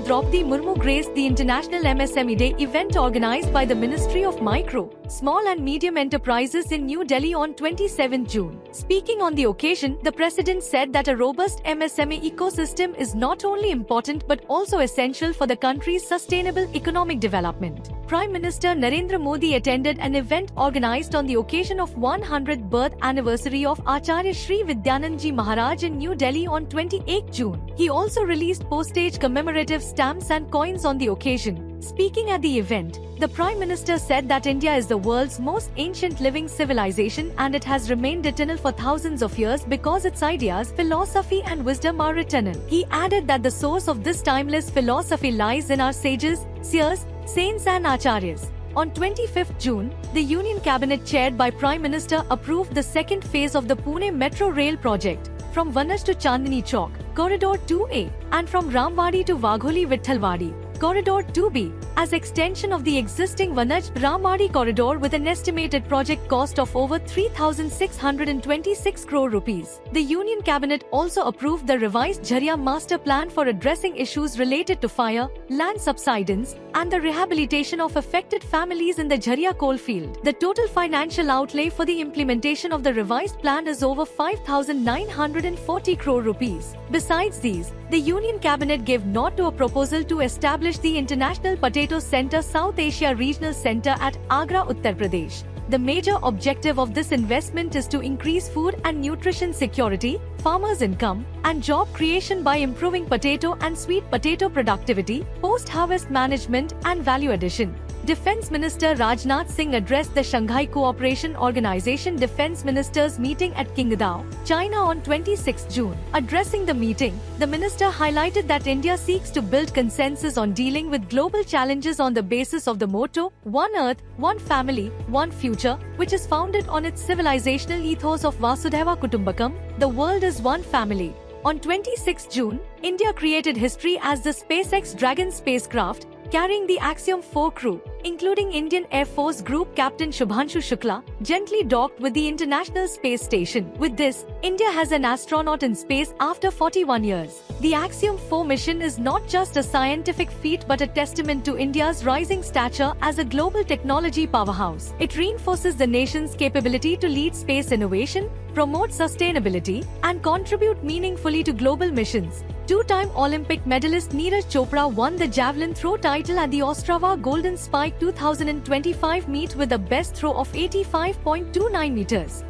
Draupadi Murmu graced the International MSME Day event organized by the Ministry of Micro, Small and Medium Enterprises in New Delhi on 27 June. Speaking on the occasion, the President said that a robust MSME ecosystem is not only important but also essential for the country's sustainable economic development. Prime Minister Narendra Modi attended an event organized on the occasion of 100th birth anniversary of Acharya Shri Vidyanand Ji Maharaj in New Delhi on 28 June. He also released postage commemorative stamps and coins on the occasion. Speaking at the event, the Prime Minister said that India is the world's most ancient living civilization and it has remained eternal for thousands of years because its ideas, philosophy and wisdom are eternal. He added that the source of this timeless philosophy lies in our sages, seers, saints and acharyas. On 25th June, the Union Cabinet chaired by Prime Minister approved the second phase of the Pune Metro Rail project from Vanaj to Chandni Chowk, Corridor 2A, and from Ramwadi to Wagholi Vittalwadi, Corridor 2B, as extension of the existing Vanaj-Ramwadi corridor with an estimated project cost of over 3,626 crore rupees. The Union Cabinet also approved the revised Jharia Master Plan for addressing issues related to fire, land subsidence, and the rehabilitation of affected families in the Jharia coalfield. The total financial outlay for the implementation of the revised plan is over 5,940 crore rupees. Besides these, the Union Cabinet gave nod to a proposal to establish the International Potato Center South Asia Regional Center at Agra, Uttar Pradesh. The major objective of this investment is to increase food and nutrition security, farmers' income, and job creation by improving potato and sweet potato productivity, post-harvest management, and value addition. Defense Minister Rajnath Singh addressed the Shanghai Cooperation Organization Defense Ministers meeting at Qingdao, China on 26 June. Addressing the meeting, the minister highlighted that India seeks to build consensus on dealing with global challenges on the basis of the motto, One Earth, One Family, One Future, which is founded on its civilizational ethos of Vasudhaiva Kutumbakam, the world is one family. On 26 June, India created history as the SpaceX Dragon spacecraft, carrying the Axiom 4 crew, including Indian Air Force Group Captain Shubhanshu Shukla, gently docked with the International Space Station. With this, India has an astronaut in space after 41 years. The Axiom 4 mission is not just a scientific feat but a testament to India's rising stature as a global technology powerhouse. It reinforces the nation's capability to lead space innovation, promote sustainability, and contribute meaningfully to global missions. Two-time Olympic medalist Neeraj Chopra won the javelin throw title at the Ostrava Golden Spike 2025 meet with a best throw of 85.29 meters.